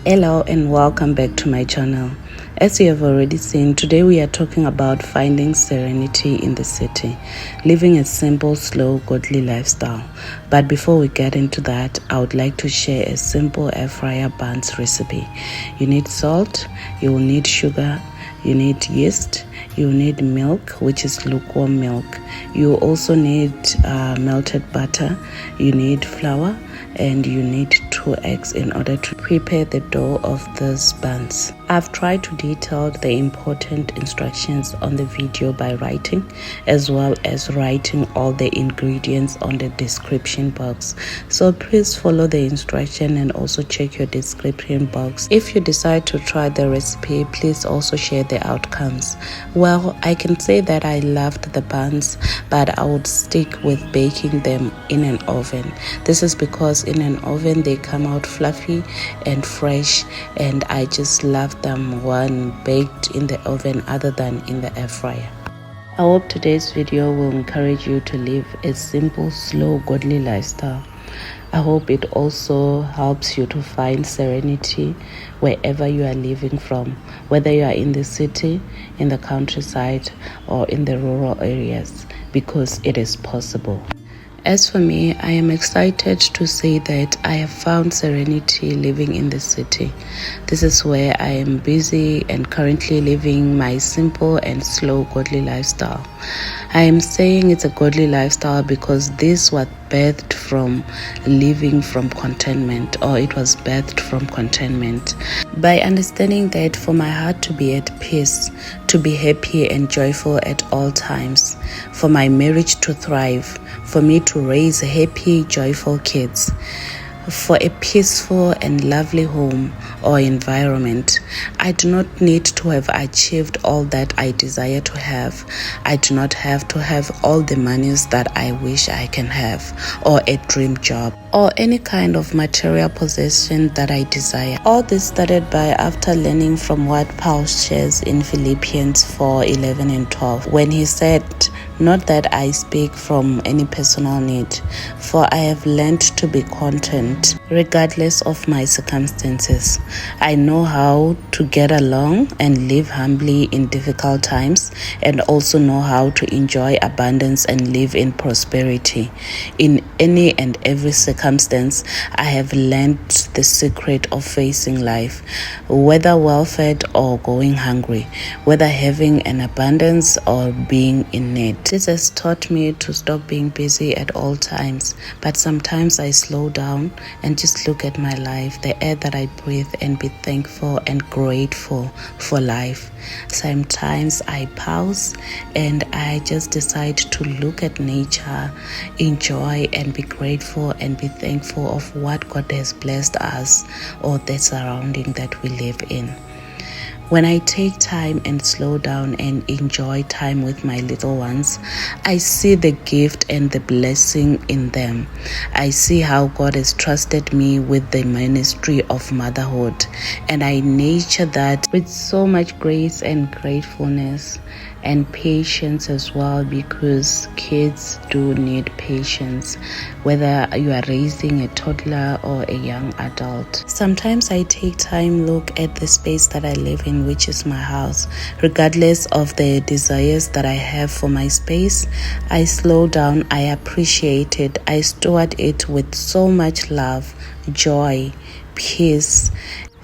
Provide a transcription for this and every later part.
Hello and welcome back to my channel. As you have already seen, today we are talking about finding serenity in the city, living a simple, slow, godly lifestyle. But before we get into that, I would like to share a simple air fryer buns recipe. You need salt, you will need sugar, you need yeast, you need milk, which is lukewarm milk. You also need melted butter, you need flour, and you need 2 eggs in order to prepare the dough of these buns. I've tried to detail the important instructions on the video by writing, as well as writing all the ingredients on the description box. So please follow the instruction and also check your description box. If you decide to try the recipe, please also share the outcomes. Well, I can say that I loved the buns, but I would stick with baking them in an oven. This is because in an oven they come out fluffy and fresh, and I just love them when baked in the oven other than in the air fryer. I hope today's video will encourage you to live a simple, slow, godly lifestyle. I hope it also helps you to find serenity wherever you are living from, whether you are in the city, in the countryside, or in the rural areas, because it is possible. As for me, I am excited to say that I have found serenity living in the city. This is where I am busy and currently living my simple and slow godly lifestyle. I am saying it's a godly lifestyle because this was birthed from living from contentment, or it was birthed from contentment. By understanding that for my heart to be at peace, to be happy and joyful at all times, for my marriage to thrive, for me to raise happy, joyful kids, for a peaceful and lovely home or environment. I do not need to have achieved all that I desire to have. I do not have to have all the monies that I wish I can have, or a dream job, or any kind of material possession that I desire. All this started by after learning from what Paul shares in Philippians 4:11 and 12, when he said, "Not that I speak from any personal need, for I have learned to be content regardless of my circumstances. I know how to get along and live humbly in difficult times, and also know how to enjoy abundance and live in prosperity. In any and every circumstance, I have learned the secret of facing life, whether well-fed or going hungry, whether having an abundance or being in need." This has taught me to stop being busy at all times, but sometimes I slow down and just look at my life, the air that I breathe, and be thankful and grateful for life. Sometimes I pause and I just decide to look at nature, enjoy and be grateful and be thankful of what God has blessed us, or the surrounding that we live in. When I take time and slow down and enjoy time with my little ones, I see the gift and the blessing in them. I see how God has trusted me with the ministry of motherhood, and I nurture that with so much grace and gratefulness and patience as well, because kids do need patience, whether you are raising a toddler or a young adult. Sometimes I take time, look at the space that I live in, which is my house. Regardless of the desires that I have for my space, I slow down, I appreciate it, I steward it with so much love, joy, peace,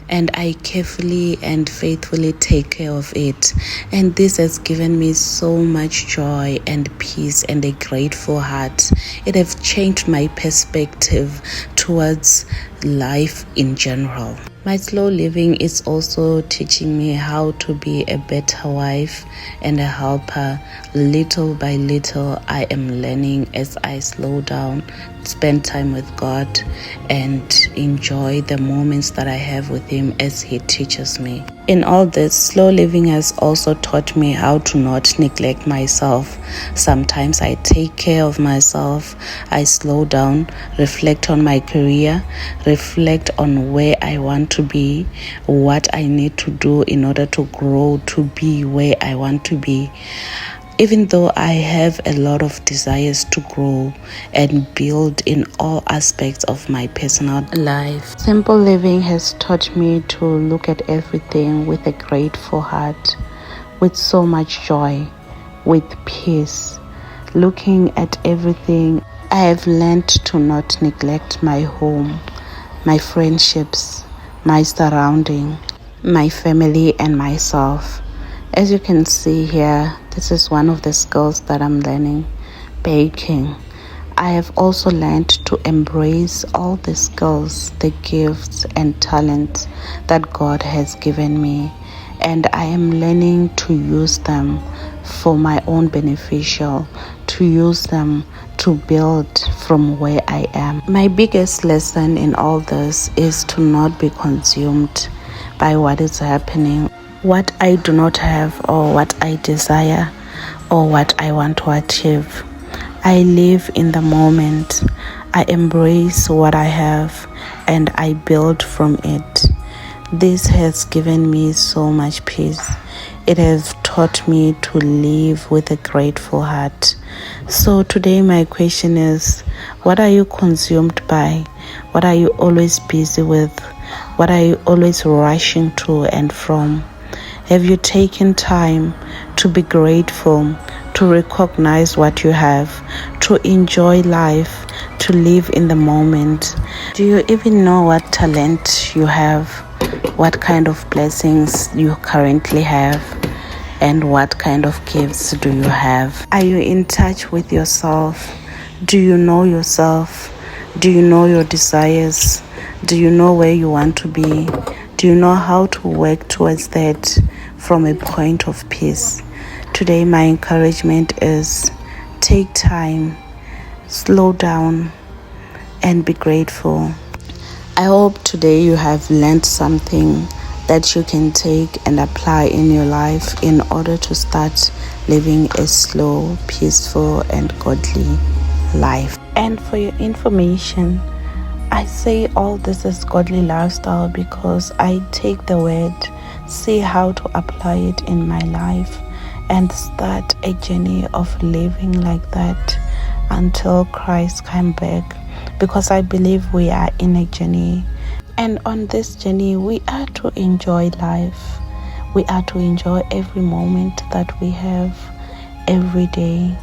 and I carefully and faithfully take care of it. And this has given me so much joy and peace and a grateful heart. It has changed my perspective towards life in general. My slow living is also teaching me how to be a better wife and a helper. Little by little, I am learning as I slow down, spend time with God, and enjoy the moments that I have with Him as He teaches me. In all this, slow living has also taught me how to not neglect myself. Sometimes I take care of myself. I slow down, reflect on my career, reflect on where I want to be, what I need to do in order to grow to be where I want to be. Even though I have a lot of desires to grow and build in all aspects of my personal life, simple living has taught me to look at everything with a grateful heart, with so much joy, with peace. Looking at everything, I have learned to not neglect my home, my friendships, my surrounding, my family, and myself. As you can see here, this is one of the skills that I'm learning, baking. I have also learned to embrace all the skills, the gifts and talents that God has given me, and I am learning to use them for my own beneficial, to use them to build from where I am. My biggest lesson in all this is to not be consumed by what is happening, what I do not have, or what I desire, or what I want to achieve. I live in the moment. I embrace what I have and I build from it. This has given me so much peace. It has taught me to live with a grateful heart. So today my question is, what are you consumed by? What are you always busy with? What are you always rushing to and from? Have you taken time to be grateful, to recognize what you have, to enjoy life, to live in the moment? Do you even know what talent you have, what kind of blessings you currently have, and what kind of gifts do you have? Are you in touch with yourself? Do you know yourself? Do you know your desires? Do you know where you want to be? Do you know how to work towards that from a point of peace? Today my encouragement is, take time, slow down, and be grateful. I hope today you have learned something that you can take and apply in your life in order to start living a slow, peaceful, and godly life. And for your information, I say all this is godly lifestyle because I take the word, see how to apply it in my life, and start a journey of living like that until Christ comes back. Because I believe we are in a journey, and on this journey we are to enjoy life. We are to enjoy every moment that we have every day.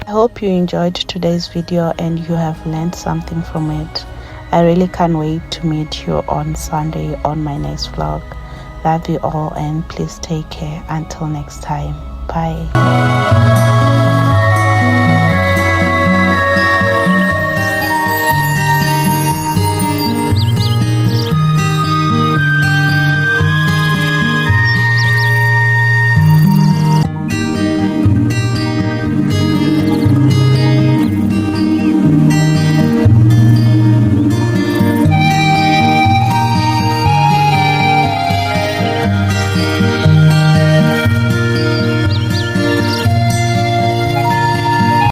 I hope you enjoyed today's video and you have learned something from it. I really can't wait to meet you on Sunday on my next vlog. Love you all and please take care. Until next time. Bye.